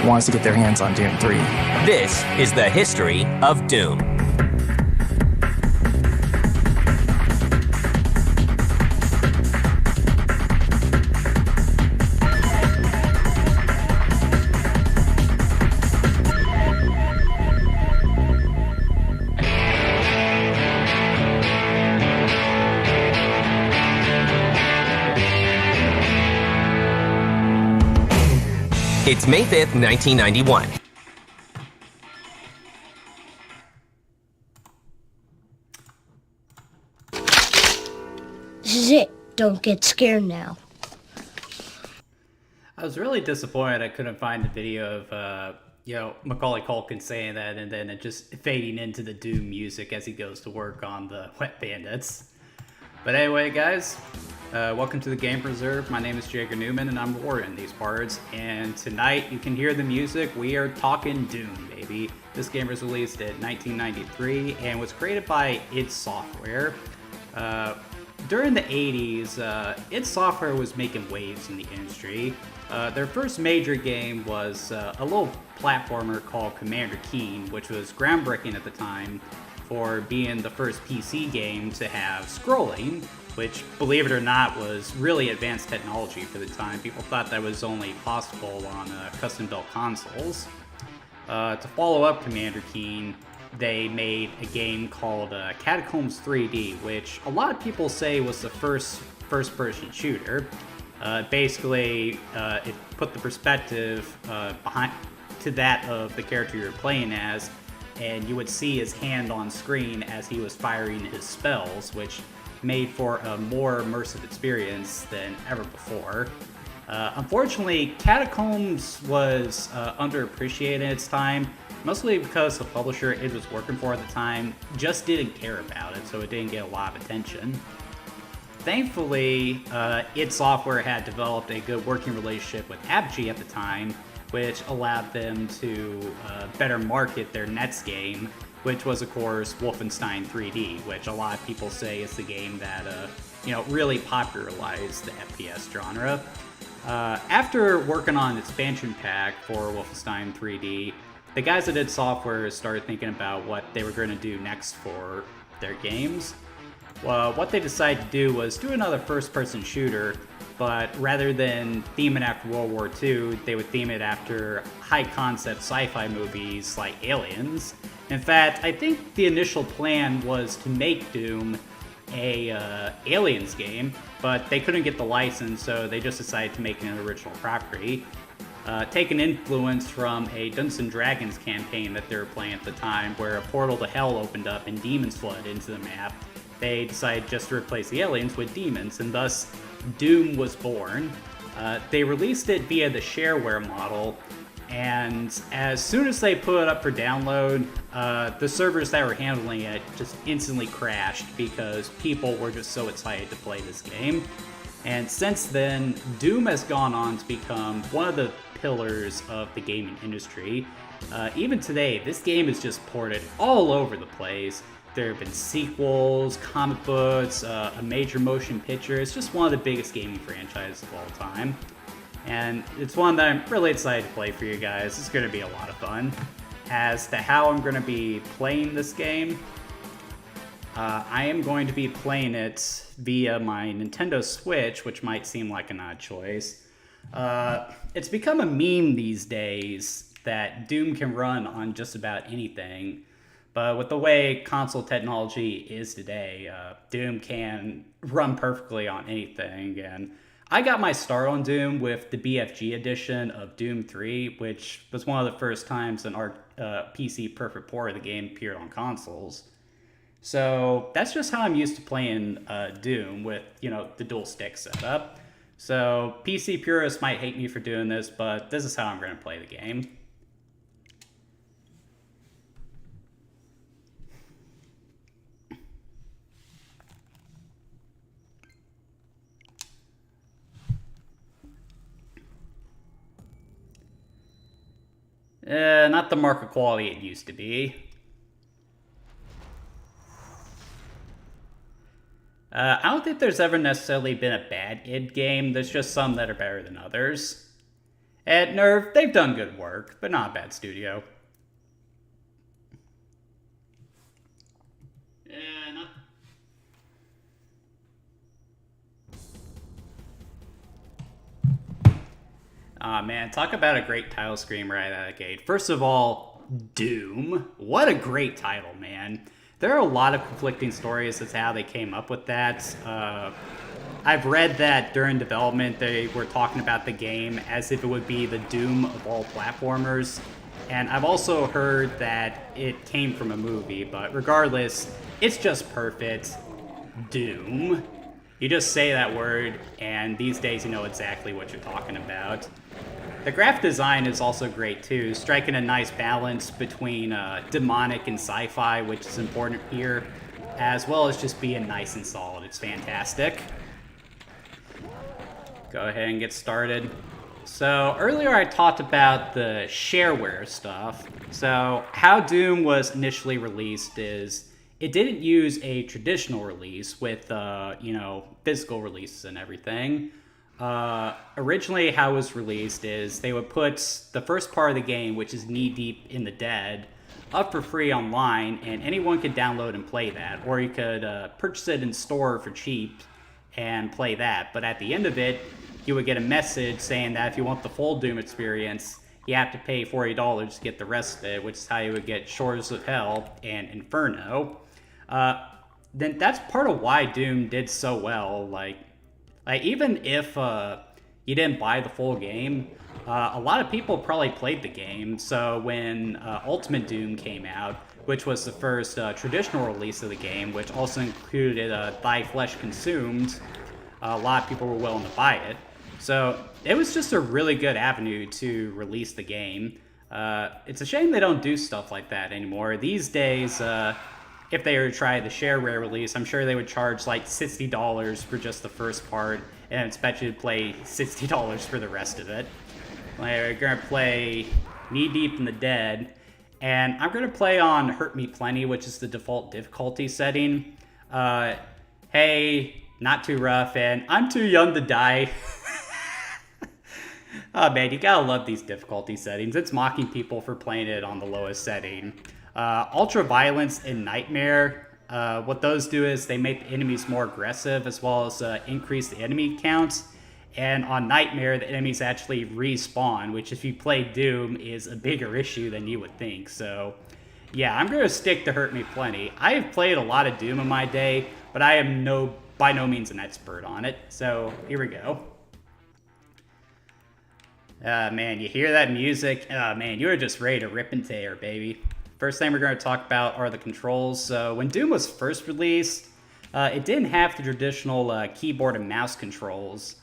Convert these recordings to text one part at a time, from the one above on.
wants to get their hands on Doom 3. This is the history of Doom. It's May 5th, 1991. This is it. Don't get scared now. I was really disappointed I couldn't find the video of, Macaulay Culkin saying that and then it just fading into the Doom music as he goes to work on the Wet Bandits. But anyway, guys, welcome to the Game Preserve. My name is Jager Newman, and I'm Warren these parts. And tonight, you can hear the music. We are talking Doom, baby. This game was released in 1993 and was created by id Software. During the 80s, id Software was making waves in the industry. Their first major game was a little platformer called Commander Keen, which was groundbreaking at the time for being the first PC game to have scrolling, which, believe it or not, was really advanced technology for the time. People thought that was only possible on custom-built consoles. To follow up Commander Keen, they made a game called Catacombs 3D, which a lot of people say was the first-person shooter. Basically, it put the perspective behind to that of the character you're playing as, and you would see his hand on screen as he was firing his spells, which made for a more immersive experience than ever before. Unfortunately, Catacombs was underappreciated at its time, mostly because the publisher it was working for at the time just didn't care about it, so it didn't get a lot of attention. Thankfully, id Software had developed a good working relationship with Apogee at the time, which allowed them to better market their next game, which was, of course, Wolfenstein 3D, which a lot of people say is the game that really popularized the FPS genre. After working on an expansion pack for Wolfenstein 3D, the guys that id Software started thinking about what they were going to do next for their games. Well, what they decided to do was do another first-person shooter, but rather than theme it after World War II, they would theme it after high-concept sci-fi movies like Aliens. In fact, I think the initial plan was to make Doom a Aliens game, but they couldn't get the license, so they just decided to make it an original property. Taking influence from a Dungeons & Dragons campaign that they were playing at the time, where a portal to hell opened up and demons flooded into the map, they decided just to replace the aliens with demons, and thus Doom was born. They released it via the shareware model, and as soon as they put it up for download, the servers that were handling it just instantly crashed because people were just so excited to play this game. And since then, Doom has gone on to become one of the pillars of the gaming industry. Even today, this game is just ported all over the place. There have been sequels, comic books, a major motion picture. It's just one of the biggest gaming franchises of all time. And it's one that I'm really excited to play for you guys. It's going to be a lot of fun. As to how I'm going to be playing this game, I am going to be playing it via my Nintendo Switch, which might seem like an odd choice. It's become a meme these days that Doom can run on just about anything. But with the way console technology is today, Doom can run perfectly on anything. And I got my start on Doom with the BFG edition of Doom 3, which was one of the first times an PC perfect port of the game appeared on consoles. So that's just how I'm used to playing Doom with, the dual stick setup. So PC purists might hate me for doing this, but this is how I'm going to play the game. Not the market quality it used to be. I don't think there's ever necessarily been a bad id game. There's just some that are better than others. At Nerve, they've done good work, but not a bad studio. Aw, man, talk about a great title screen right out of the gate. First of all, Doom. What a great title, man. There are a lot of conflicting stories as to how they came up with that. I've read that during development they were talking about the game as if it would be the Doom of all platformers. And I've also heard that it came from a movie, but regardless, it's just perfect. Doom. You just say that word, and these days you know exactly what you're talking about. The graphic design is also great too, striking a nice balance between demonic and sci-fi, which is important here, as well as just being nice and solid. It's fantastic. Go ahead and get started. So earlier I talked about the shareware stuff. So how Doom was initially released is it didn't use a traditional release with, physical releases and everything. Originally, how it was released is they would put the first part of the game, which is Knee Deep in the Dead, up for free online, and anyone could download and play that. Or you could purchase it in store for cheap and play that. But at the end of it, you would get a message saying that if you want the full Doom experience, you have to pay $40 to get the rest of it, which is how you would get Shores of Hell and Inferno. Then that's part of why Doom did so well. Like even if you didn't buy the full game, a lot of people probably played the game. So when Ultimate Doom came out, which was the first traditional release of the game, which also included Thy Flesh Consumed, a lot of people were willing to buy it. So it was just a really good avenue to release the game. It's a shame they don't do stuff like that anymore. These days, if they were to try the shareware release, I'm sure they would charge like $60 for just the first part and expect you to play $60 for the rest of it. We're going to play Knee Deep in the Dead, and I'm going to play on Hurt Me Plenty, which is the default difficulty setting. Hey, not too rough, and I'm too young to die. Oh man, you gotta love these difficulty settings. It's mocking people for playing it on the lowest setting. Ultra Violence and Nightmare, what those do is they make the enemies more aggressive as well as increase the enemy counts. And on Nightmare, the enemies actually respawn, which if you play Doom is a bigger issue than you would think. So yeah, I'm going to stick to Hurt Me Plenty. I have played a lot of Doom in my day, but I am by no means an expert on it. So here we go. Man, you hear that music? Man, you are just ready to rip and tear, baby. First thing we're going to talk about are the controls. So when Doom was first released, it didn't have the traditional keyboard and mouse controls.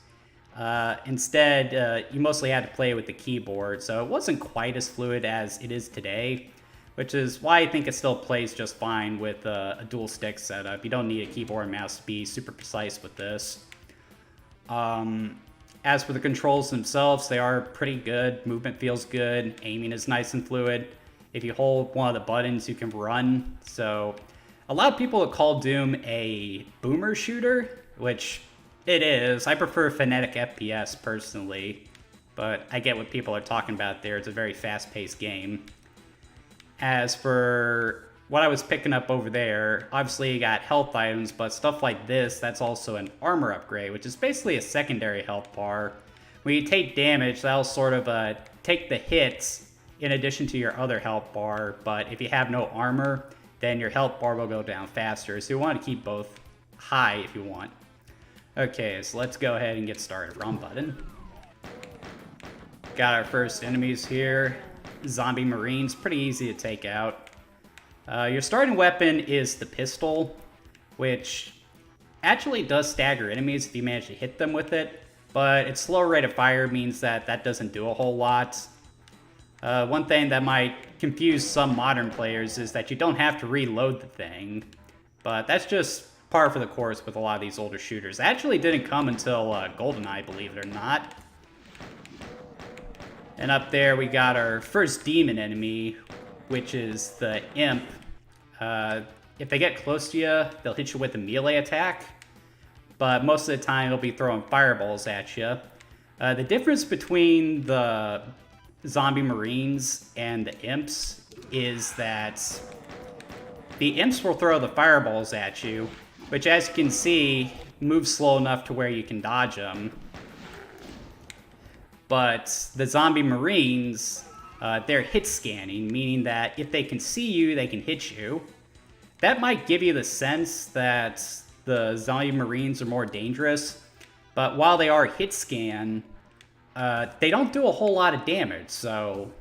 Instead, you mostly had to play with the keyboard, so it wasn't quite as fluid as it is today, which is why I think it still plays just fine with a dual stick setup. You don't need a keyboard and mouse to be super precise with this. As for the controls themselves, they are pretty good. Movement feels good. Aiming is nice and fluid. If you hold one of the buttons, you can run. So a lot of people call Doom a boomer shooter, which it is. I prefer phonetic FPS personally, but I get what people are talking about there. It's a very fast-paced game. As for what I was picking up over there, obviously you got health items, but stuff like this, that's also an armor upgrade, which is basically a secondary health bar. When you take damage, that'll sort of take the hits in addition to your other health bar, but if you have no armor, then your health bar will go down faster, so you want to keep both high if you want. Okay, so let's go ahead and get started. Wrong button. Got our first enemies here. Zombie Marines, pretty easy to take out. Your starting weapon is the pistol, which actually does stagger enemies if you manage to hit them with it, but its slow rate of fire means that doesn't do a whole lot. One thing that might confuse some modern players is that you don't have to reload the thing, but that's just par for the course with a lot of these older shooters. It actually didn't come until GoldenEye, believe it or not. And up there we got our first demon enemy, which is the Imp. If they get close to you, they'll hit you with a melee attack, but most of the time they'll be throwing fireballs at you. The difference between the zombie marines and the imps is that the imps will throw the fireballs at you, which, as you can see, move slow enough to where you can dodge them. But the zombie marines, they're hit scanning, meaning that if they can see you, they can hit you. That might give you the sense that the zombie marines are more dangerous, but while they are hit scan, they don't do a whole lot of damage, so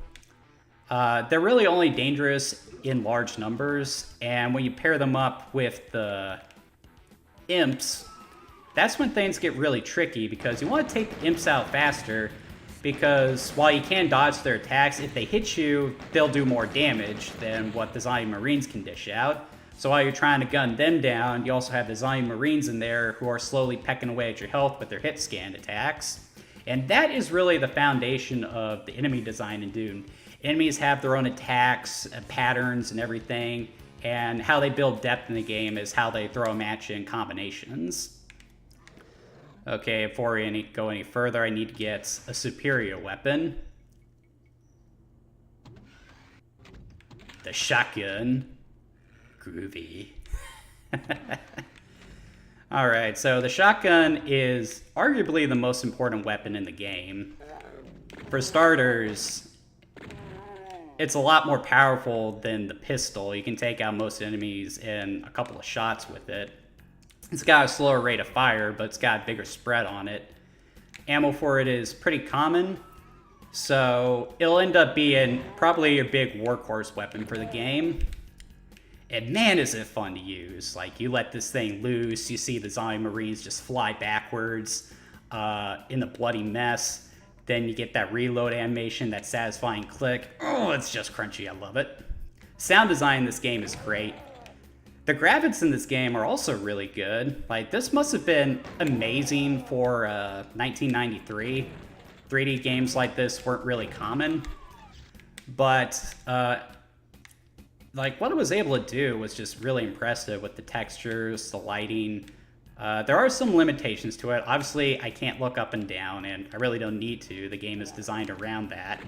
they're really only dangerous in large numbers, and when you pair them up with the imps, that's when things get really tricky, because you want to take the imps out faster, because while you can dodge their attacks, if they hit you, they'll do more damage than what the zombie marines can dish out. So while you're trying to gun them down, you also have the zombie marines in there who are slowly pecking away at your health with their hit scan attacks. And that is really the foundation of the enemy design in Doom. Enemies have their own attacks, patterns, and everything, and how they build depth in the game is how they throw a match in combinations. Okay, before we go any further, I need to get a superior weapon. The shotgun. Groovy. Alright, so the shotgun is arguably the most important weapon in the game. For starters, it's a lot more powerful than the pistol. You can take out most enemies in a couple of shots with it. It's got a slower rate of fire, but it's got a bigger spread on it. Ammo for it is pretty common, so it'll end up being probably a big workhorse weapon for the game. And man, is it fun to use. Like, you let this thing loose, you see the zombie marines just fly backwards in the bloody mess. Then you get that reload animation, that satisfying click. Oh, it's just crunchy, I love it. Sound design in this game is great. The graphics in this game are also really good. Like, this must have been amazing for 1993. 3D games like this weren't really common. But, like, what it was able to do was just really impressive with the textures, the lighting. There are some limitations to it. Obviously, I can't look up and down, and I really don't need to. The game is designed around that.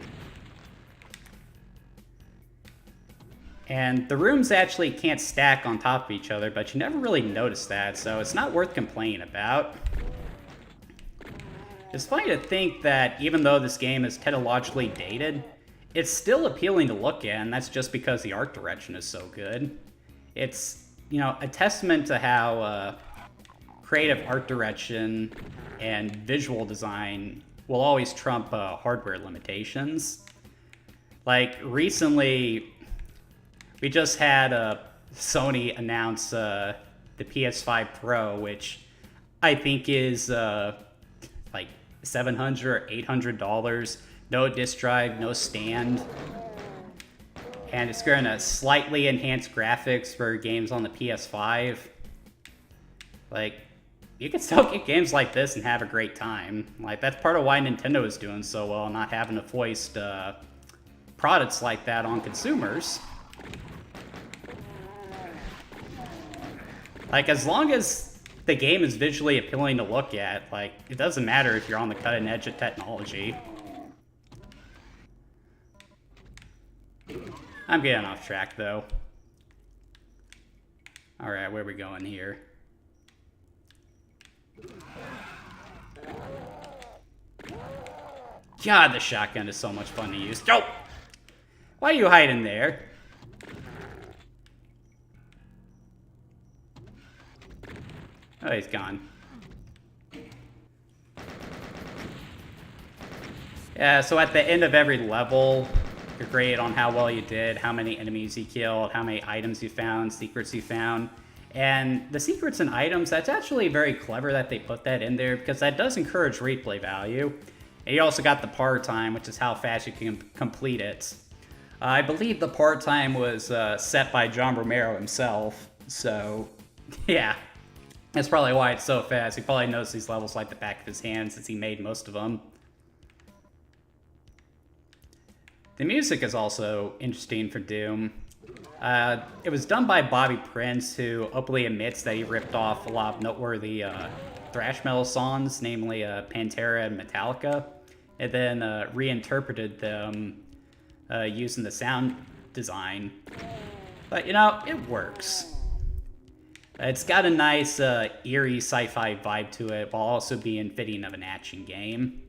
And the rooms actually can't stack on top of each other, but you never really notice that, so it's not worth complaining about. It's funny to think that even though this game is technologically dated, it's still appealing to look at, and that's just because the art direction is so good. It's, you know, a testament to how creative art direction and visual design will always trump hardware limitations. Like, recently, we just had Sony announce the PS5 Pro, which I think is like $700 or $800. No disk drive, no stand. And it's going to slightly enhance graphics for games on the PS5. Like, you can still get games like this and have a great time. Like, that's part of why Nintendo is doing so well, not having to foist products like that on consumers. Like, as long as the game is visually appealing to look at, like, it doesn't matter if you're on the cutting edge of technology. I'm getting off track, though. Alright, where are we going here? God, the shotgun is so much fun to use. Oh! Why are you hiding there? Oh, he's gone. Yeah, so at the end of every level, you're graded on how well you did, how many enemies you killed, how many items you found, secrets you found. And the secrets and items, that's actually very clever that they put that in there, because that does encourage replay value. And you also got the par time, which is how fast you can complete it. I believe the par time was set by John Romero himself, so yeah. That's probably why it's so fast. He probably knows these levels like the back of his hand since he made most of them. The music is also interesting for Doom. It was done by Bobby Prince, who openly admits that he ripped off a lot of noteworthy thrash metal songs, namely Pantera and Metallica, and then reinterpreted them using the sound design. But, you know, it works. It's got a nice eerie sci-fi vibe to it, while also being fitting of an action game.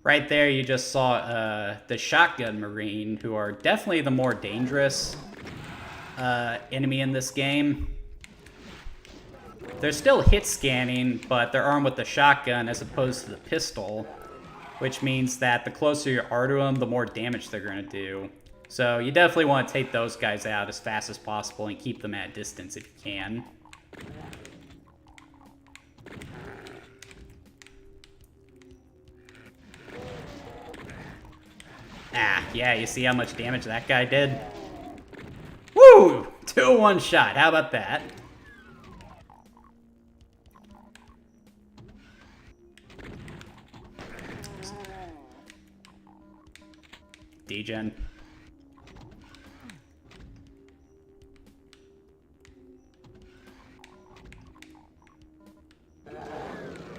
Right there, you just saw the Shotgun Marine, who are definitely the more dangerous enemy in this game. They're still hit scanning, but they're armed with the shotgun as opposed to the pistol, which means that the closer you are to them, the more damage they're going to do. So you definitely want to take those guys out as fast as possible and keep them at a distance if you can. Ah, yeah, you see how much damage that guy did? Woo! 2-1 shot, how about that? Degen.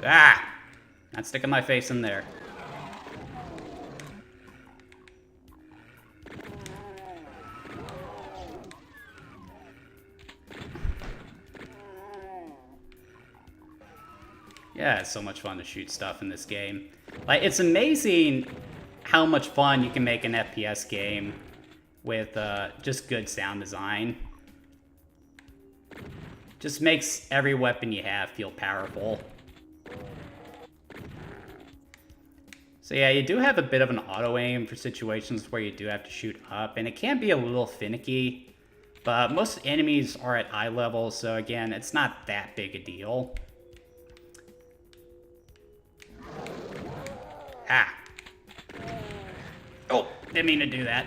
Ah! Not sticking my face in there. Yeah, it's so much fun to shoot stuff in this game. Like, it's amazing how much fun you can make an FPS game with just good sound design. Just makes every weapon you have feel powerful. So yeah, you do have a bit of an auto-aim for situations where you do have to shoot up, and it can be a little finicky, but most enemies are at eye level, so again, it's not that big a deal. Ah. Oh, didn't mean to do that.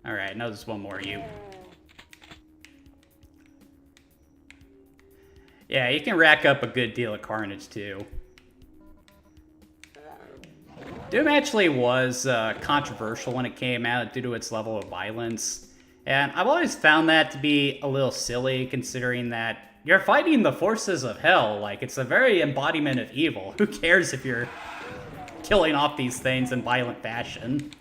Alright, now there's one more of you. Yeah, you can rack up a good deal of carnage, too. Doom actually was controversial when it came out due to its level of violence. And I've always found that to be a little silly, considering that you're fighting the forces of hell. Like, it's a very embodiment of evil. Who cares if you're killing off these things in violent fashion?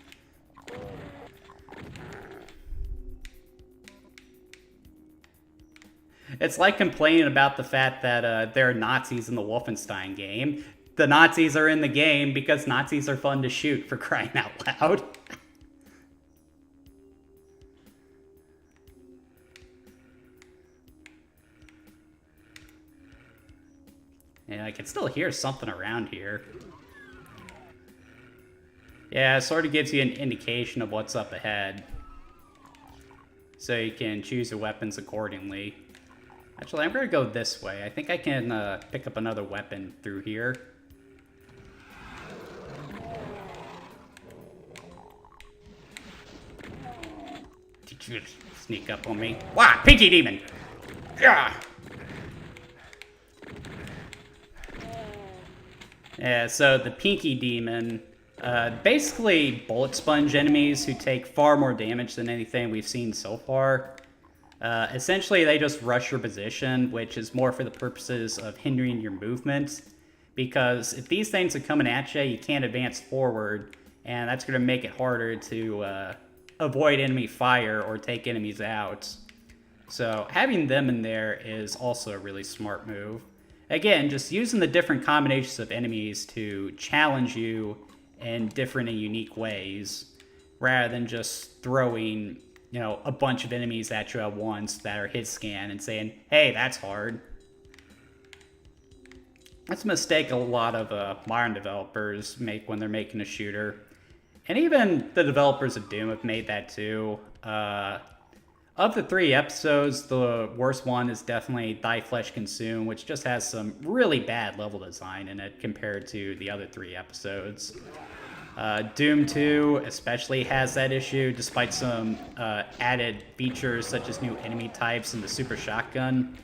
It's like complaining about the fact that there are Nazis in the Wolfenstein game. The Nazis are in the game because Nazis are fun to shoot, for crying out loud. Yeah, I can still hear something around here. Yeah, it sort of gives you an indication of what's up ahead, so you can choose your weapons accordingly. Actually, I'm going to go this way. I think I can pick up another weapon through here. Did you sneak up on me? Wow, Pinky Demon! Yeah! Yeah, so the Pinky Demon, basically bullet sponge enemies who take far more damage than anything we've seen so far. Essentially, they just rush your position, which is more for the purposes of hindering your movement. Because if these things are coming at you, you can't advance forward, and that's going to make it harder to avoid enemy fire or take enemies out. So having them in there is also a really smart move. Again, just using the different combinations of enemies to challenge you in different and unique ways, rather than just throwing, you know, a bunch of enemies at you at once that are hit scan and saying, hey, that's hard. That's a mistake a lot of modern developers make when they're making a shooter. And even the developers of Doom have made that too. Of the 3 episodes, the worst one is definitely Die Flesh Consume, which just has some really bad level design in it compared to the other 3 episodes. Doom 2 especially has that issue, despite some added features such as new enemy types and the super shotgun.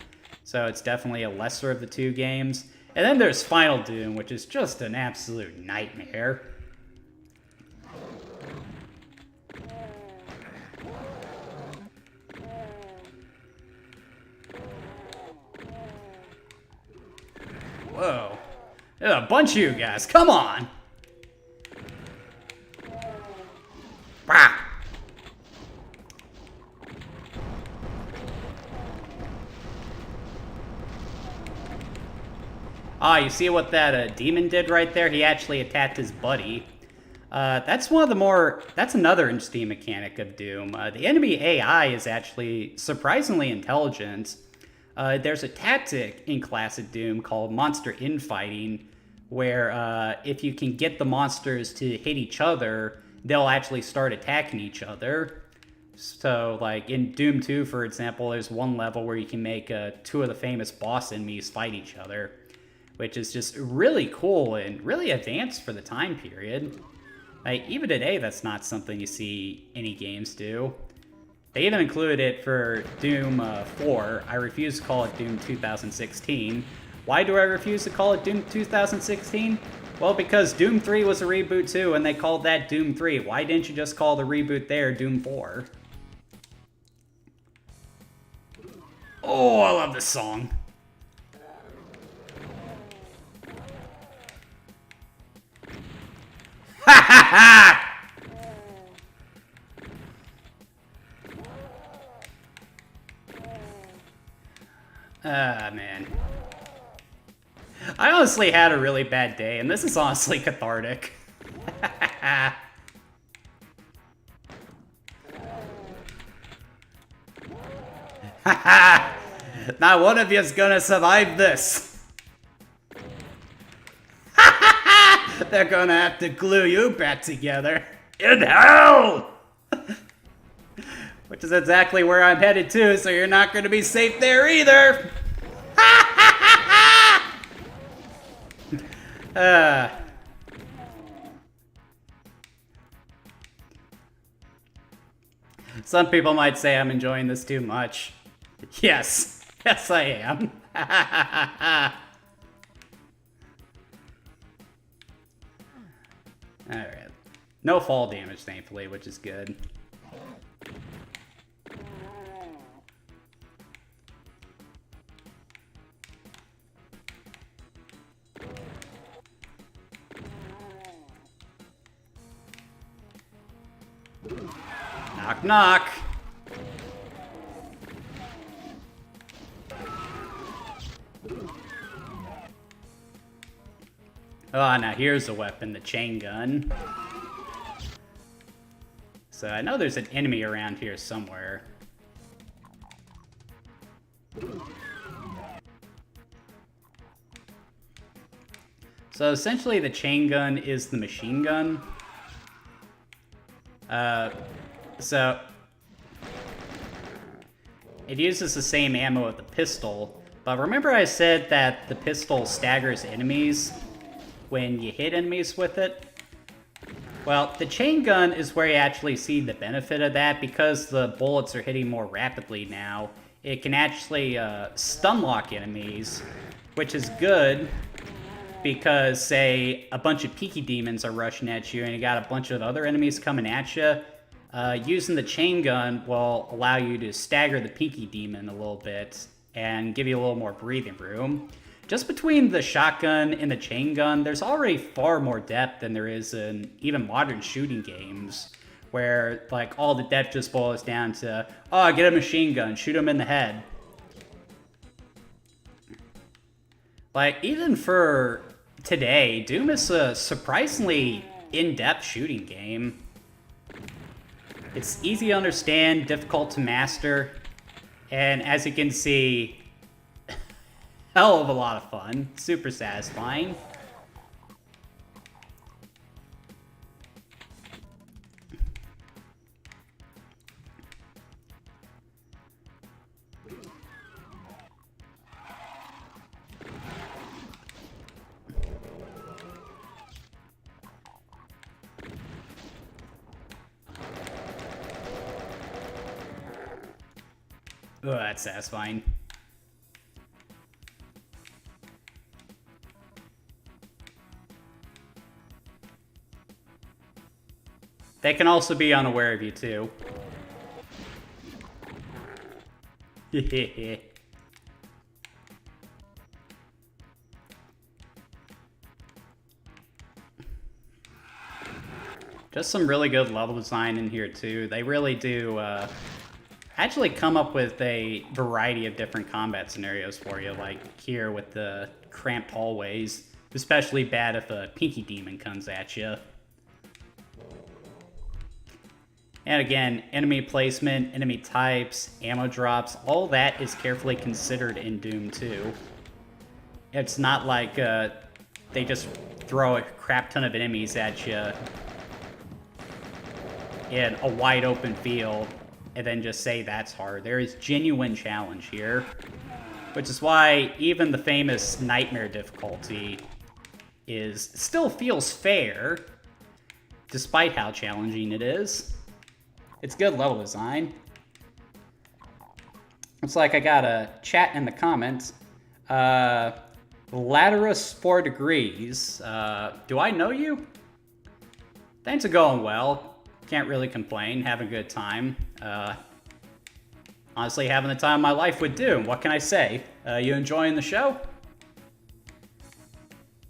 So it's definitely a lesser of the 2 games. And then there's Final Doom, which is just an absolute nightmare. Whoa. There's a bunch of you guys. Come on. Bah. Ah, you see what that demon did right there? He actually attacked his buddy. That's another interesting mechanic of Doom. The enemy AI is actually surprisingly intelligent. There's a tactic in classic Doom called monster infighting, where if you can get the monsters to hit each other, they'll actually start attacking each other. So, like, in Doom 2, for example, there's one level where you can make two of the famous boss enemies fight each other, which is just really cool and really advanced for the time period. Like, even today, that's not something you see any games do. They even included it for Doom 4. I refuse to call it Doom 2016. Why do I refuse to call it Doom 2016? Well, because Doom 3 was a reboot too, and they called that Doom 3. Why didn't you just call the reboot there Doom 4? Oh, I love this song. Ha ha ha! Ah, man. I honestly had a really bad day, and this is honestly cathartic. Not one of you's gonna survive this. They're gonna have to glue you back together. In hell! Which is exactly where I'm headed to, so you're not gonna be safe there either. Some people might say I'm enjoying this too much. Yes. Yes, I am. Alright. No fall damage, thankfully, which is good. Knock, knock. Oh, now here's a weapon, the chain gun. So I know there's an enemy around here somewhere. So essentially the chain gun is the machine gun. So it uses the same ammo of the pistol, but remember I said that the pistol staggers enemies when you hit enemies with it? Well, the chain gun is where you actually see the benefit of that. Because the bullets are hitting more rapidly now, it can actually stun lock enemies, which is good because, say, a bunch of peaky demons are rushing at you and you got a bunch of other enemies coming at you. Using the chain gun will allow you to stagger the peaky demon a little bit and give you a little more breathing room. Just between the shotgun and the chain gun, there's already far more depth than there is in even modern shooting games, where like all the depth just boils down to, oh, get a machine gun, shoot him in the head. Like, even for today, Doom is a surprisingly in-depth shooting game. It's easy to understand, difficult to master, and as you can see, hell of a lot of fun. Super satisfying. Oh, that's satisfying. They can also be unaware of you, too. Just some really good level design in here too. They really do actually come up with a variety of different combat scenarios for you, like here with the cramped hallways. Especially bad if a Pinky Demon comes at you. And again, enemy placement, enemy types, ammo drops, all that is carefully considered in Doom 2. It's not like they just throw a crap ton of enemies at you in a wide open field and then just say that's hard. There is genuine challenge here, which is why even the famous Nightmare difficulty still feels fair, despite how challenging it is. It's good level design. Looks like I got a chat in the comments. Laterus 4 degrees. Do I know you? Things are going well. Can't really complain. Having a good time. Honestly, having the time of my life with Doom. What can I say? You enjoying the show?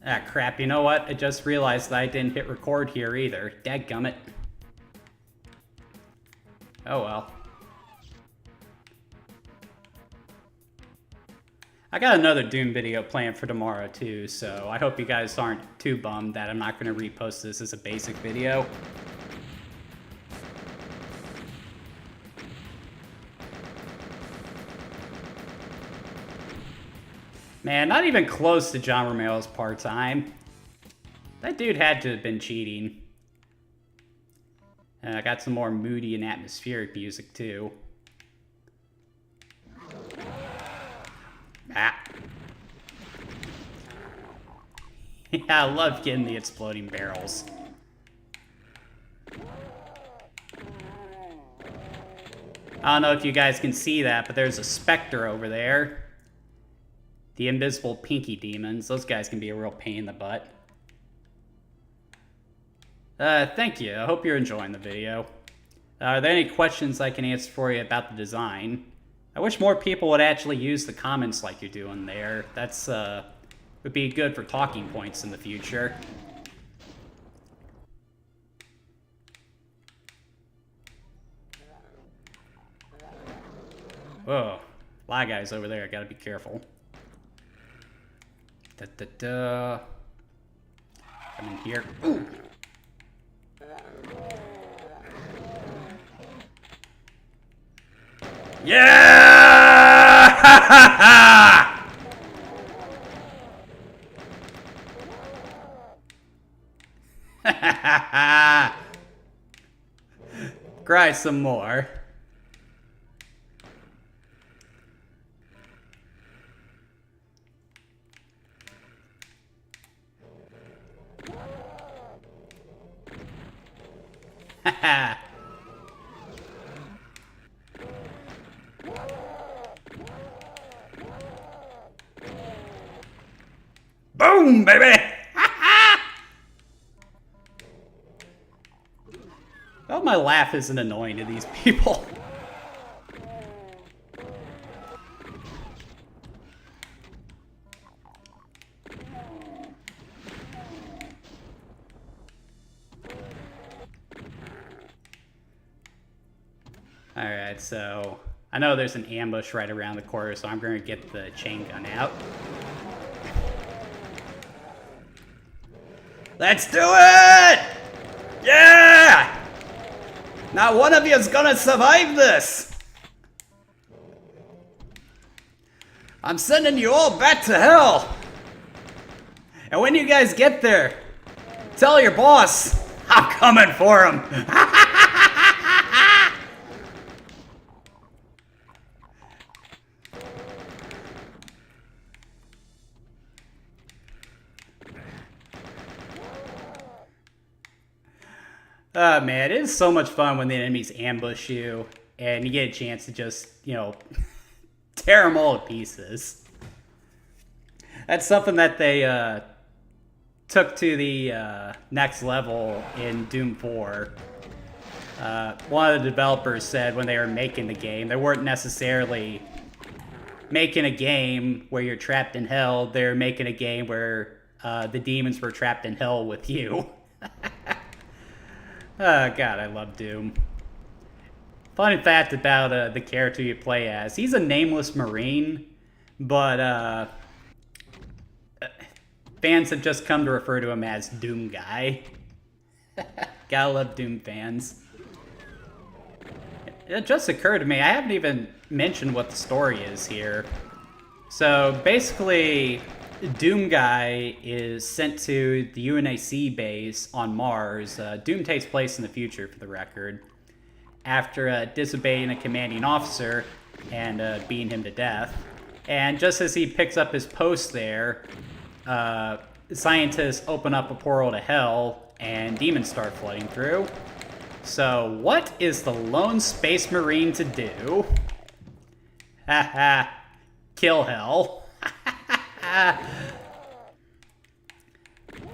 Ah, crap. You know what? I just realized that I didn't hit record here either. Dadgummit. Oh well. I got another Doom video planned for tomorrow too, so I hope you guys aren't too bummed that I'm not going to repost this as a basic video. Man, not even close to John Romero's part-time. That dude had to have been cheating. I got some more moody and atmospheric music too. Ah. Yeah, I love getting the exploding barrels. I don't know if you guys can see that, but there's a specter over there. The invisible Pinky Demons. Those guys can be a real pain in the butt. Thank you. I hope you're enjoying the video. Are there any questions I can answer for you about the design? I wish more people would actually use the comments like you're doing there. That's, would be good for talking points in the future. Whoa. A lot of guys over there. I gotta be careful. Da-da-da. Come in here. Ooh! Yeah! Cry some more. Boom, baby! Oh, my laugh isn't annoying to these people. Alright, so I know there's an ambush right around the corner, so I'm going to get the chain gun out. Let's do it! Yeah! Not one of you is gonna survive this! I'm sending you all back to hell! And when you guys get there, tell your boss I'm coming for him! Oh man, it is so much fun when the enemies ambush you and you get a chance to just, you know, tear them all to pieces. That's something that they took to the next level in Doom 4. One of the developers said when they were making the game, they weren't necessarily making a game where you're trapped in hell, they were making a game where the demons were trapped in hell with you. Oh god, I love Doom. Fun fact about the character you play as. He's a nameless Marine, but fans have just come to refer to him as Doom Guy. Gotta love Doom fans. It just occurred to me, I haven't even mentioned what the story is here. So basically, Doom Guy is sent to the UNAC base on Mars. Doom takes place in the future, for the record. After disobeying a commanding officer and beating him to death. And just as he picks up his post there, scientists open up a portal to hell and demons start flooding through. So what is the lone space marine to do? Haha. Kill hell.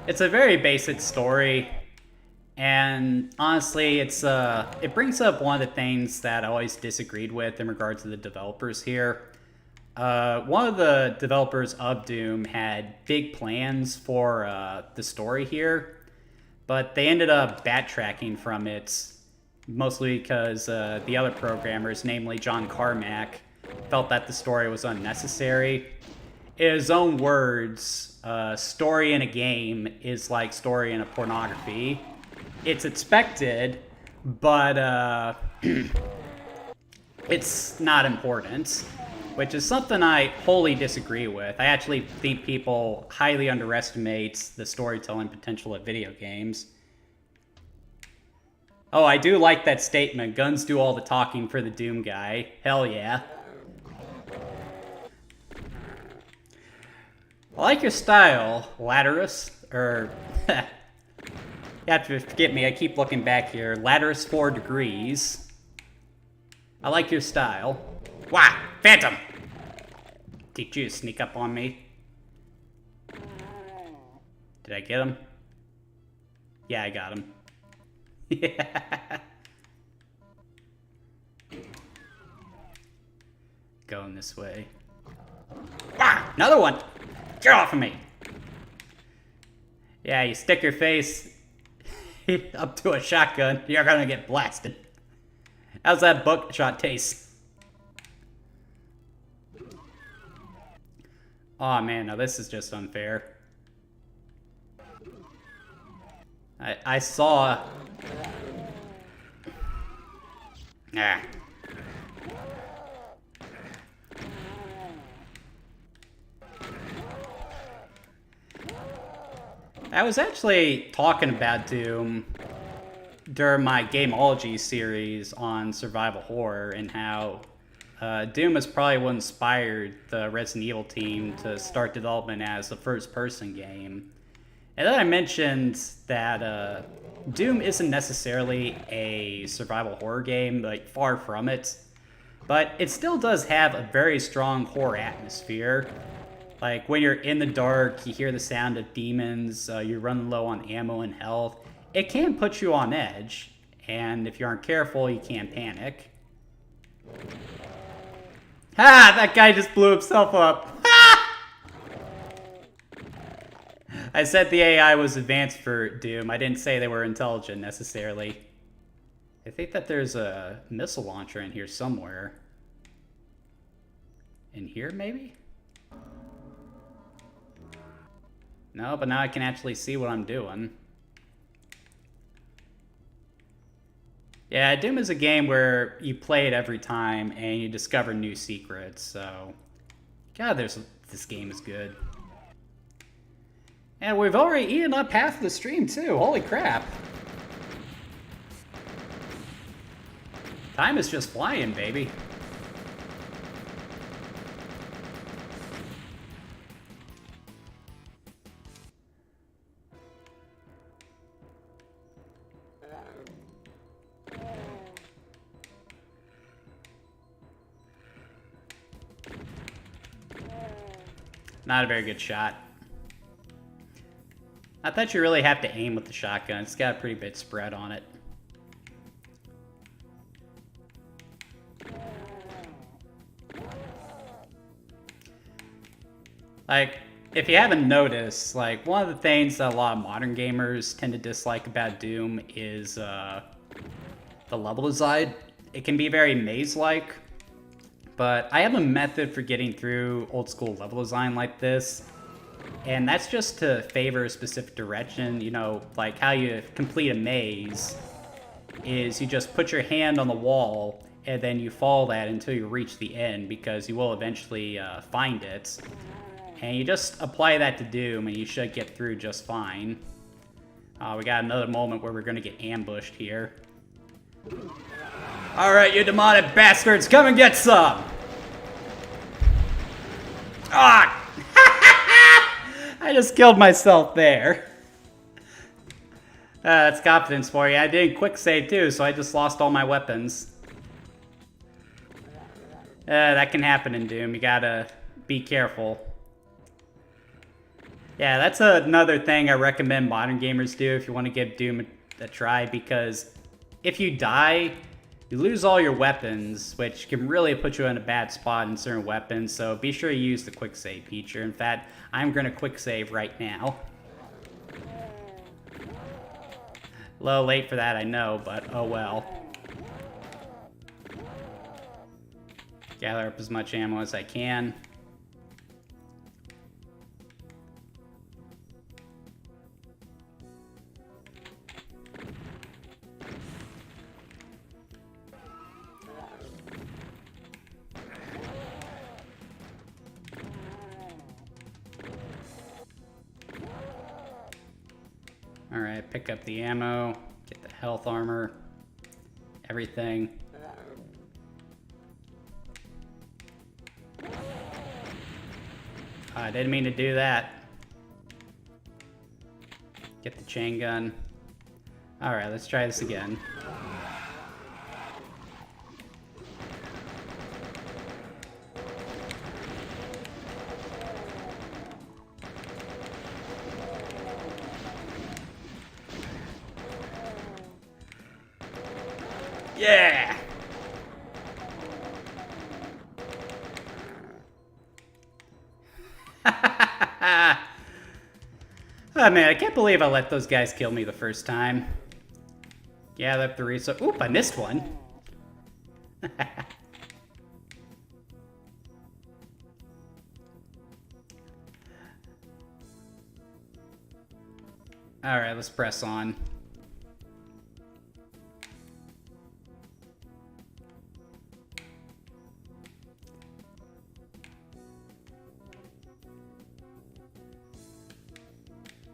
It's a very basic story, and honestly, it brings up one of the things that I always disagreed with in regards to the developers here. One of the developers of Doom had big plans for the story here, but they ended up backtracking from it, mostly because the other programmers, namely John Carmack, felt that the story was unnecessary. In his own words, story in a game is like story in a pornography. It's expected, but it's not important, which is something I wholly disagree with. I actually think people highly underestimate the storytelling potential of video games. Oh, I do like that statement. Guns do all the talking for the Doom Guy. Hell yeah. I like your style, Ladderus, or... you have to forgive me, I keep looking back here. Ladderus 4 degrees. I like your style. Wow, Phantom! Did you sneak up on me? Did I get him? Yeah, I got him. Yeah. Going this way. Ah, another one! Get off of me! Yeah, you stick your face up to a shotgun, you're gonna get blasted. How's that buckshot taste? Oh man, now this is just unfair. I saw... Ah. I was actually talking about Doom during my Gameology series on survival horror and how Doom is probably what inspired the Resident Evil team to start development as a first-person game. And then I mentioned that Doom isn't necessarily a survival horror game, like far from it, but it still does have a very strong horror atmosphere. Like, when you're in the dark, you hear the sound of demons, you're running low on ammo and health. It can put you on edge, and if you aren't careful, you can panic. Ha! That guy just blew himself up. Ha! I said the AI was advanced for Doom. I didn't say they were intelligent, necessarily. I think that there's a missile launcher in here somewhere. In here, maybe? No, but now I can actually see what I'm doing. Yeah, Doom is a game where you play it every time and you discover new secrets, so... God, this game is good. And we've already eaten up half of the stream, too. Holy crap. Time is just flying, baby. Not a very good shot. I thought you really have to aim with the shotgun. It's got a pretty bit spread on it. Like, If you haven't noticed, like, one of the things that a lot of modern gamers tend to dislike about Doom is the level design. It can be very maze-like, but I have a method for getting through old school level design like this, and that's just to favor a specific direction. You know, like how you complete a maze is you just put your hand on the wall and then you follow that until you reach the end, because you will eventually find it. And you just apply that to Doom and you should get through just fine. We got another moment where we're going to get ambushed here. Alright, you demonic bastards, come and get some! Ah! I just killed myself there. That's confidence for you. I did quick save too, so I just lost all my weapons. That can happen in Doom. You gotta be careful. Yeah, that's another thing I recommend modern gamers do if you want to give Doom a try, because if you die, you lose all your weapons, which can really put you in a bad spot in certain weapons, so be sure you use the quick save feature. In fact, I'm going to quick save right now. A little late for that, I know, but oh well. Gather up as much ammo as I can. Alright, pick up the ammo, get the health armor, everything. I didn't mean to do that. Get the chain gun. Alright, let's try this again. Yeah! Oh man, I can't believe I let those guys kill me the first time. Gather up the resource. Oop, I missed one. Alright, let's press on.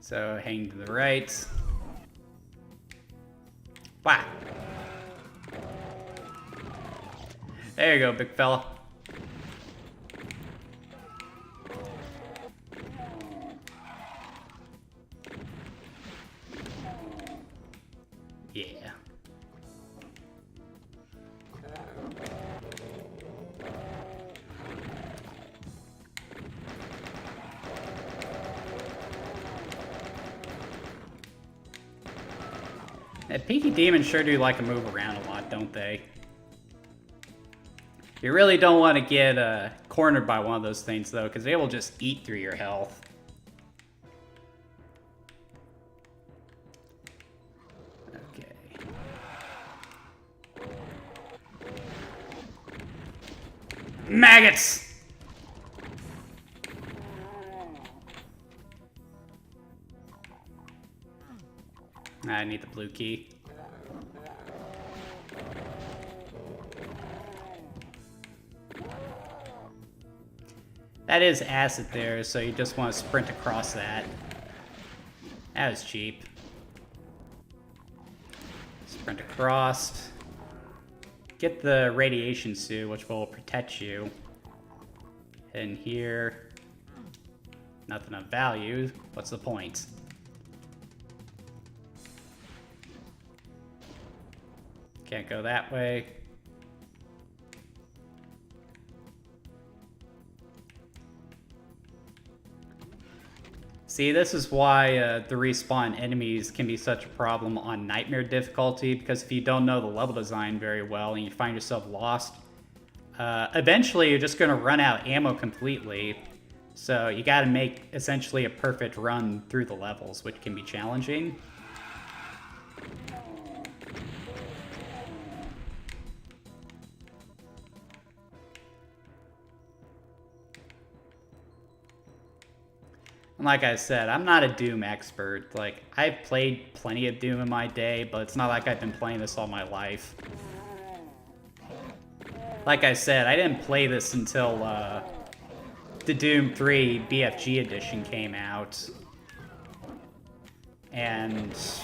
So, hang to the right. Wow. There you go, big fella. Yeah. Pinky Demons sure do like to move around a lot, don't they? You really don't want to get cornered by one of those things, though, because they will just eat through your health. Okay. Maggots! I need the blue key. That is acid there, so you just want to sprint across that. That was cheap. Sprint across. Get the radiation suit, which will protect you. And here, nothing of value. What's the point? Can't go that way. See, this is why the respawn enemies can be such a problem on Nightmare difficulty, because if you don't know the level design very well and you find yourself lost, eventually you're just going to run out ammo completely. So you got to make essentially a perfect run through the levels, which can be challenging. And like I said, I'm not a Doom expert. Like, I've played plenty of Doom in my day, but it's not like I've been playing this all my life. Like I said, I didn't play this until the Doom 3 BFG edition came out. And it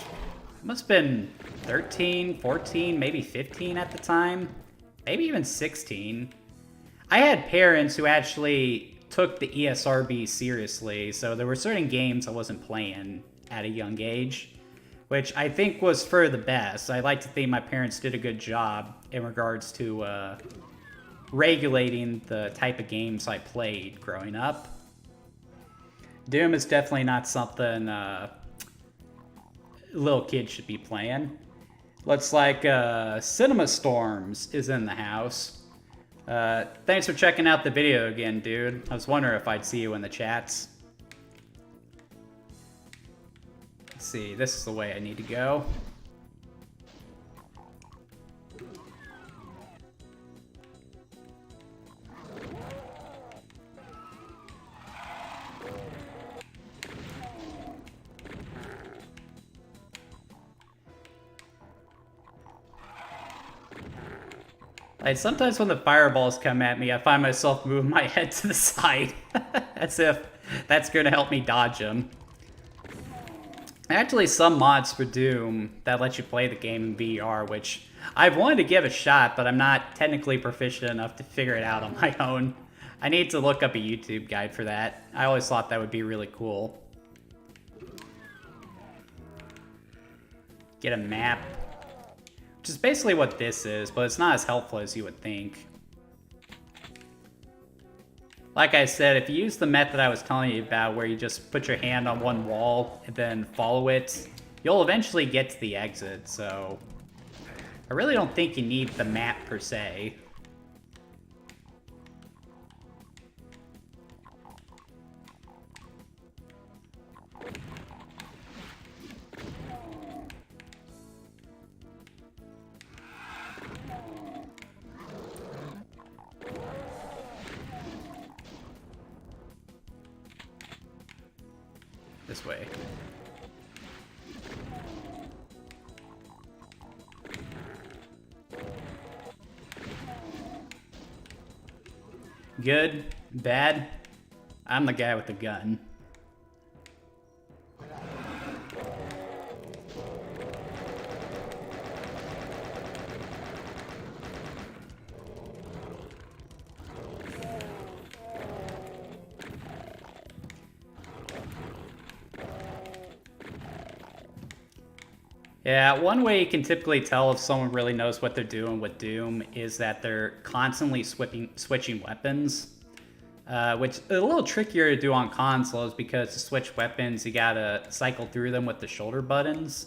must have been 13, 14, maybe 15 at the time. Maybe even 16. I had parents who actually took the ESRB seriously, so there were certain games I wasn't playing at a young age, which I think was for the best. I like to think my parents did a good job in regards to regulating the type of games I played growing up. Doom is definitely not something little kids should be playing. Looks like Cinema Storms is in the house. Thanks for checking out the video again, dude. I was wondering if I'd see you in the chats. Let's see, this is the way I need to go. Like, sometimes when the fireballs come at me, I find myself moving my head to the side, as if that's going to help me dodge them. Actually, some mods for Doom that let you play the game in VR, which I've wanted to give a shot, but I'm not technically proficient enough to figure it out on my own. I need to look up a YouTube guide for that. I always thought that would be really cool. Get a map. Which is basically what this is, but it's not as helpful as you would think. Like I said, if you use the method I was telling you about, where you just put your hand on one wall and then follow it, you'll eventually get to the exit, so I really don't think you need the map per se. This way. Good? Bad? I'm the guy with the gun. Yeah, one way you can typically tell if someone really knows what they're doing with Doom is that they're constantly switching weapons, which is a little trickier to do on consoles because to switch weapons, you gotta cycle through them with the shoulder buttons,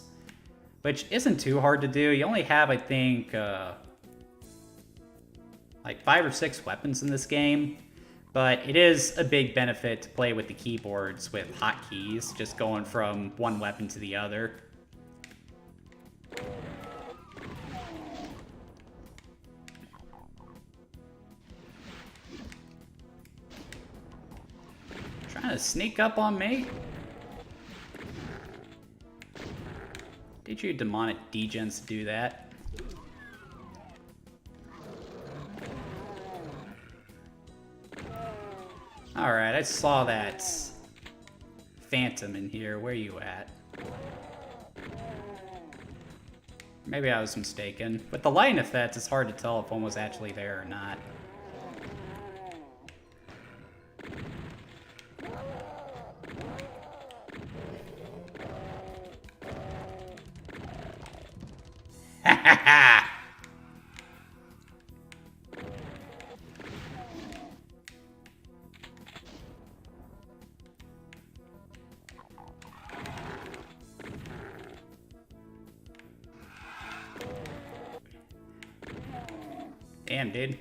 which isn't too hard to do. You only have, I think, like 5 or 6 weapons in this game, but it is a big benefit to play with the keyboards with hotkeys, just going from one weapon to the other. Trying to sneak up on me? Did you demonic degens do that? Alright, I saw that phantom in here. Where you at? Maybe I was mistaken. With the lighting effects, it's hard to tell if one was actually there or not. Damn, dude.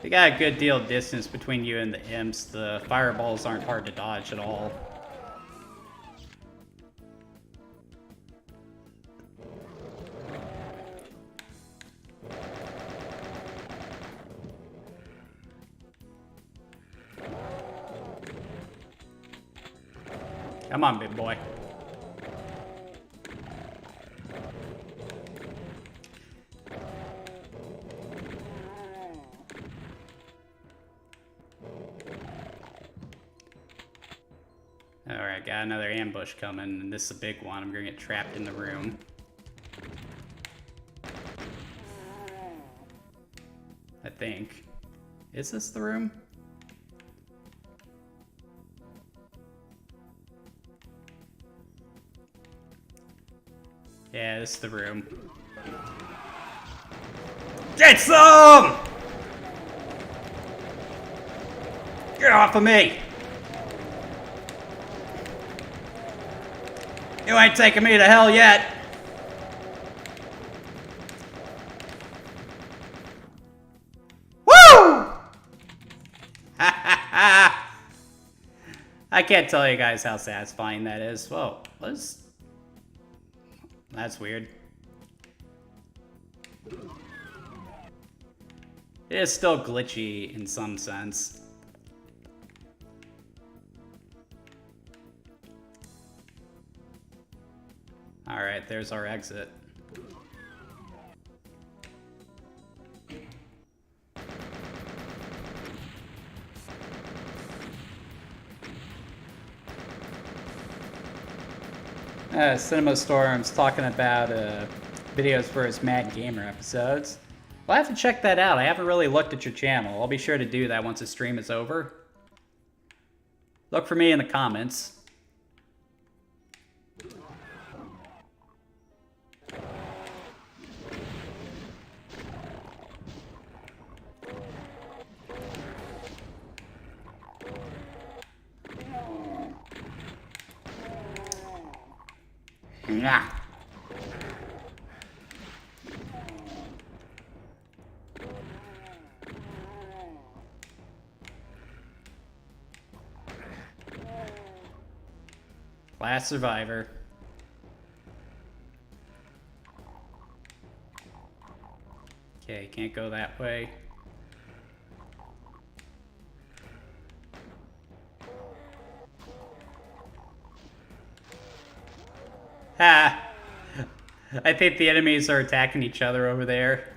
You got a good deal of distance between you and the imps. The fireballs aren't hard to dodge at all. Come on, big boy. Alright, got another ambush coming, and this is a big one. I'm gonna get trapped in the room. I think. Is this the room? Yeah, this is the room. Get some! Get off of me! You ain't taking me to hell yet! Woo! I can't tell you guys how satisfying that is. Whoa, what is... That's weird. It is still glitchy in some sense. Alright, there's our exit. Cinema Storm's talking about videos for his Mad Gamer episodes. Well, I have to check that out. I haven't really looked at your channel. I'll be sure to do that once the stream is over. Look for me in the comments. Nah. Last survivor. Okay, can't go that way. Ha! I think the enemies are attacking each other over there.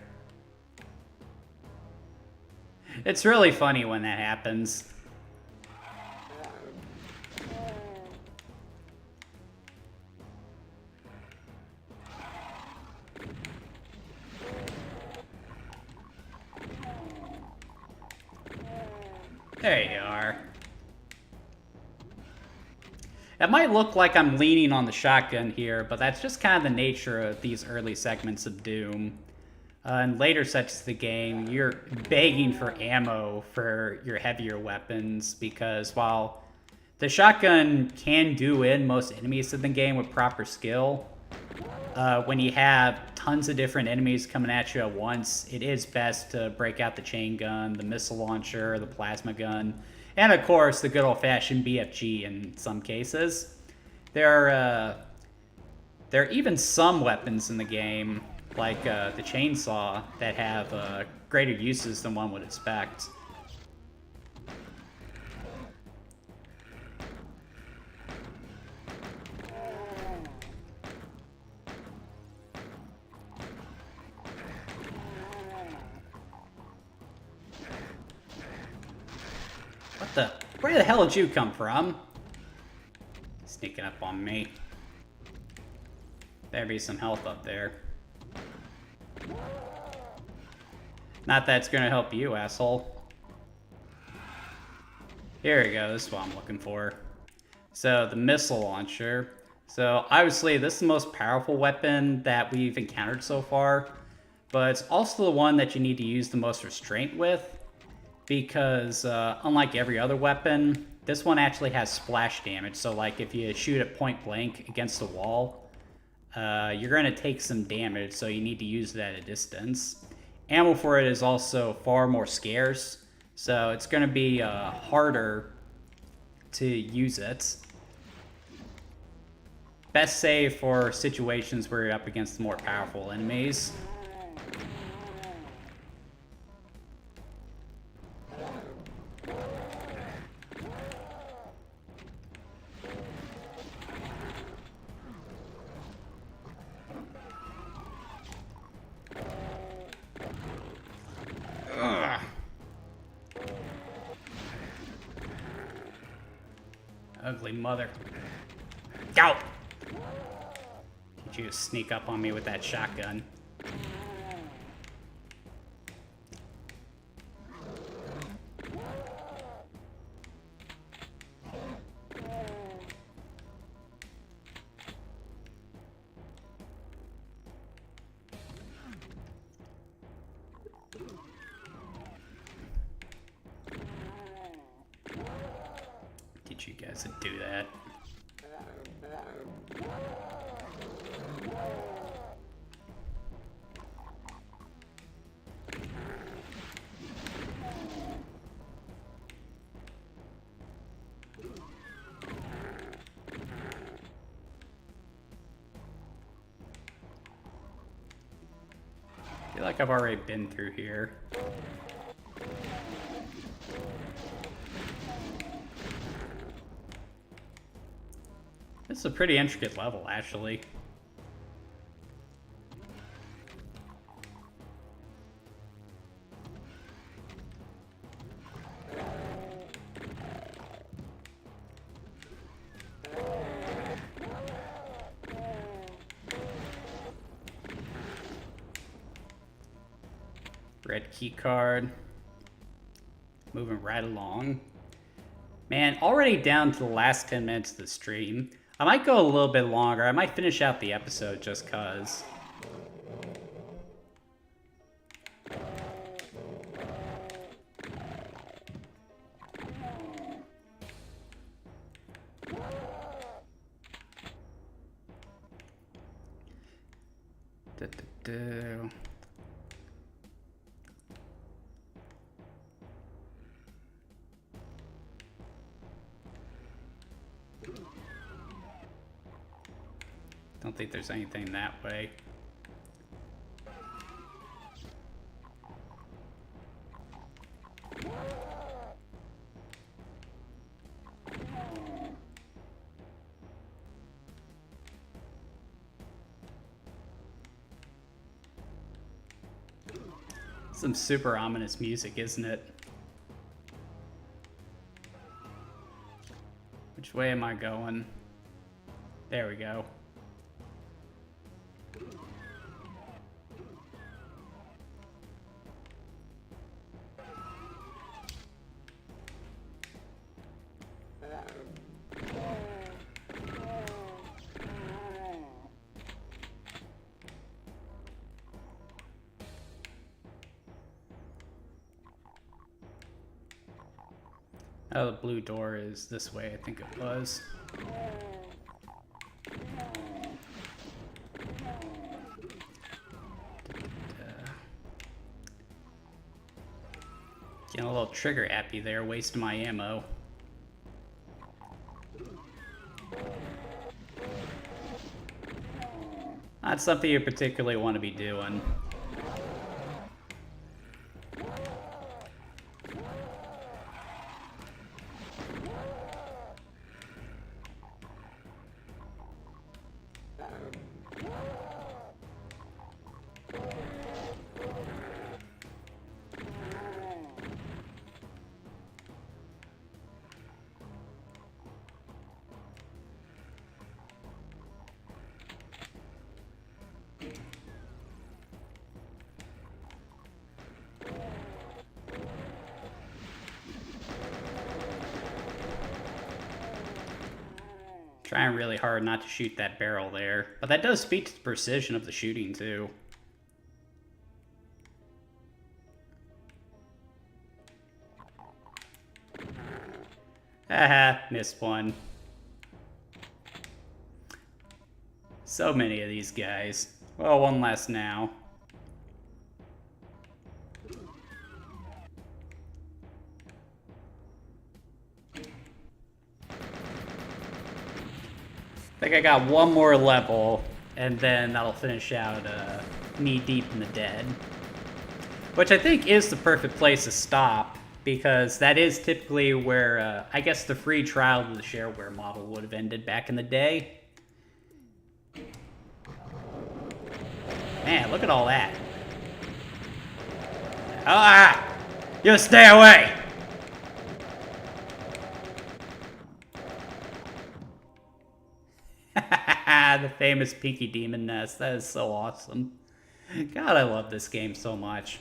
It's really funny when that happens. There you are. It might look like I'm leaning on the shotgun here, but that's just kind of the nature of these early segments of Doom. In later sections of the game, you're begging for ammo for your heavier weapons, because while the shotgun can do in most enemies in the game with proper skill, when you have tons of different enemies coming at you at once, it is best to break out the chain gun, the missile launcher, the plasma gun, and of course the good old-fashioned BFG in some cases. There are even some weapons in the game, like the chainsaw, that have greater uses than one would expect. What the? Where the hell did you come from? Sneaking up on me. There'd be some health up there. Not that it's gonna help you, asshole. Here we go, this is what I'm looking for. So, the missile launcher. So, obviously, this is the most powerful weapon that we've encountered so far, but it's also the one that you need to use the most restraint with, because unlike every other weapon, this one actually has splash damage. So, like, if you shoot at point blank against the wall, you're going to take some damage, so you need to use it at a distance. ammo for it is also far more scarce, so it's going to be harder to use it. Best save for situations where you're up against the more powerful enemies. Ugh. Ugly mother. Go! Did you sneak up on me with that shotgun? Get you guys to do that. I feel like I've already been through here. This is a pretty intricate level, actually. Red key card. Moving right along. Man, already down to the last 10 minutes of the stream. I might go a little bit longer. I might finish out the episode just cause. Don't think there's anything that way. Some super ominous music, isn't it? Which way am I going? There we go. Oh, the blue door is this way, I think it was. Getting a little trigger happy there, wasting my ammo. Not something you particularly want to be doing. Trying really hard not to shoot that barrel there. But that does speak to the precision of the shooting, too. Haha, missed one. So many of these guys. Well, one less now. think I got one more level, and then that'll finish out Knee Deep in the Dead. Which I think is the perfect place to stop, because that is typically where, I guess, the free trial of the shareware model would have ended back in the day. Man, look at all that. Ah! You stay away! The famous Pinky Demon Nest. That is so awesome. God, I love this game so much.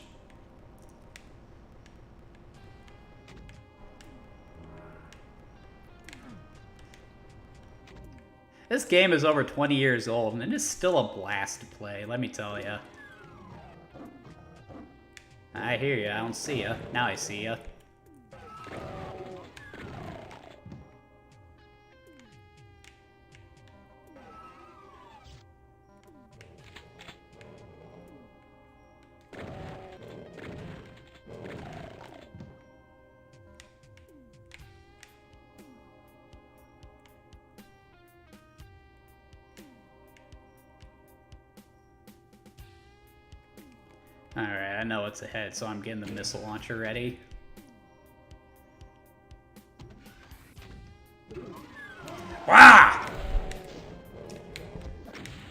This game is over 20 years old, and it is still a blast to play, let me tell ya. I hear ya, I don't see ya. Now I see ya. Alright, I know what's ahead, so I'm getting the missile launcher ready. Wah!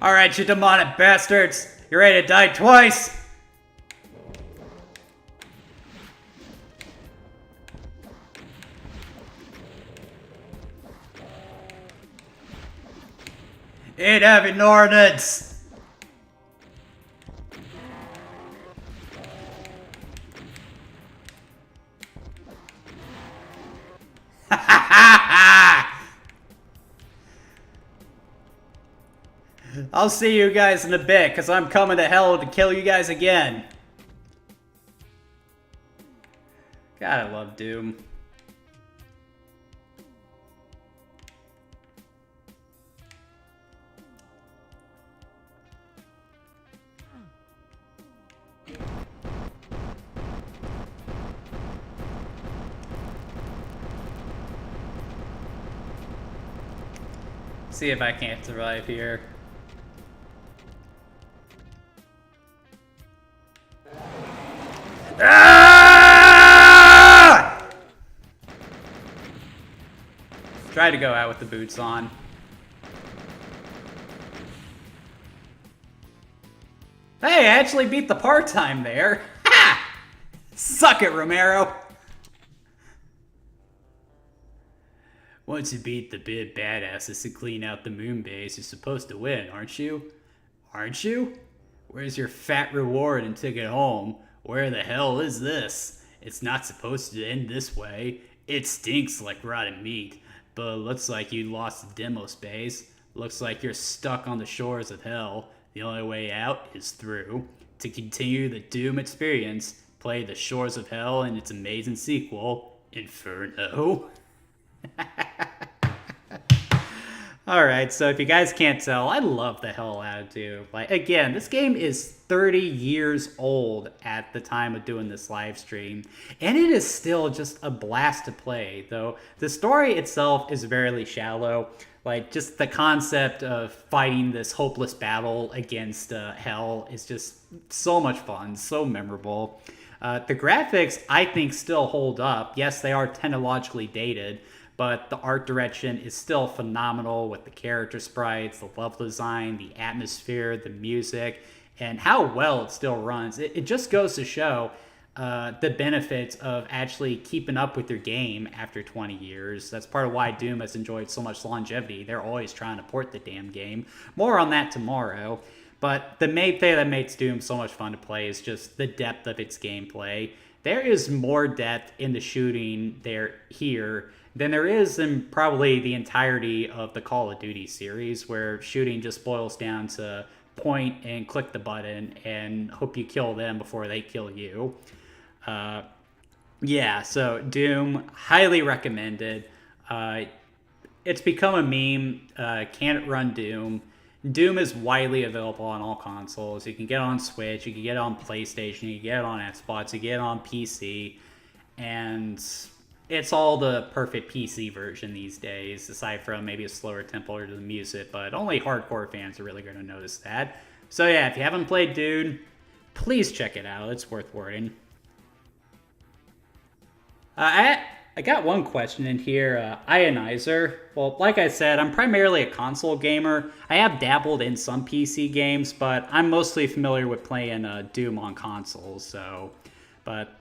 Alright, you demonic bastards! You're ready to die twice! Eat heavy ordnance! I'll see you guys in a bit, because I'm coming to hell to kill you guys again. God, I love Doom. See if I can't survive here. Ah! Try to go out with the boots on. Hey, I actually beat the part-time there. Ha! Suck it, Romero. Once you beat the big badasses to clean out the moon base, you're supposed to win, aren't you? Aren't you? Where's your fat reward and ticket home? Where the hell is this? It's not supposed to end this way. It stinks like rotten meat. But it looks like you lost the demo space. Looks like you're stuck on the shores of hell. The only way out is through. To continue the Doom experience, play The Shores of Hell and its amazing sequel, Inferno. Alright, so if you guys can't tell, I love the hell out of Doom. Like, again, this game is 30 years old at the time of doing this live stream, and it is still just a blast to play, though the story itself is very shallow. Like, just the concept of fighting this hopeless battle against hell is just so much fun, so memorable. The graphics, I think, still hold up. Yes, they are technologically dated, but the art direction is still phenomenal with the character sprites, the level design, the atmosphere, the music, and how well it still runs. It just goes to show the benefits of actually keeping up with your game after 20 years. That's part of why Doom has enjoyed so much longevity. They're always trying to port the damn game. More on that tomorrow. But the main thing that makes Doom so much fun to play is just the depth of its gameplay. There is more depth in the shooting here than there is in probably the entirety of the Call of Duty series, where shooting just boils down to point and click the button and hope you kill them before they kill you. Yeah, so Doom, highly recommended. It's become a meme. Can it run Doom? Doom is widely available on all consoles. You can get it on Switch, you can get it on PlayStation, you can get it on Xbox, you can get it on PC, and it's all the perfect PC version these days, aside from maybe a slower tempo to the music, but only hardcore fans are really going to notice that. So yeah, if you haven't played Dune, please check it out. It's worth wording. I got one question in here. Ionizer. Well, like I said, I'm primarily a console gamer. I have dabbled in some PC games, but I'm mostly familiar with playing Doom on consoles. So, but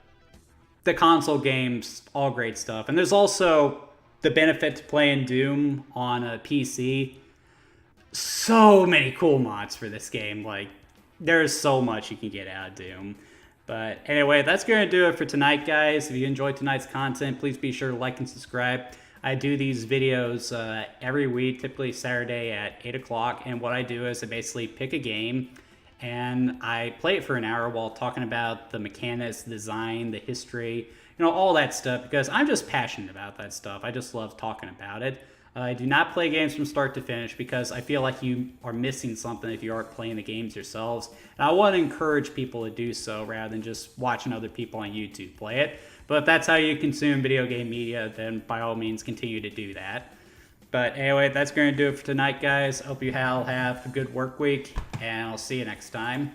the console games, all great stuff. And there's also the benefit to playing Doom on a PC. So many cool mods for this game. Like, there's so much you can get out of Doom. But anyway, that's going to do it for tonight, guys. If you enjoyed tonight's content, please be sure to like and subscribe. I do these videos every week, typically Saturday at 8 o'clock. And what I do is I basically pick a game and I play it for an hour while talking about the mechanics, the design, the history, all that stuff, because I'm just passionate about that stuff. I just love talking about it. I do not play games from start to finish because I feel like you are missing something if you aren't playing the games yourselves. And I want to encourage people to do so rather than just watching other people on YouTube play it. But if that's how you consume video game media, then by all means continue to do that. But anyway, that's going to do it for tonight, guys. Hope you all have a good work week, and I'll see you next time.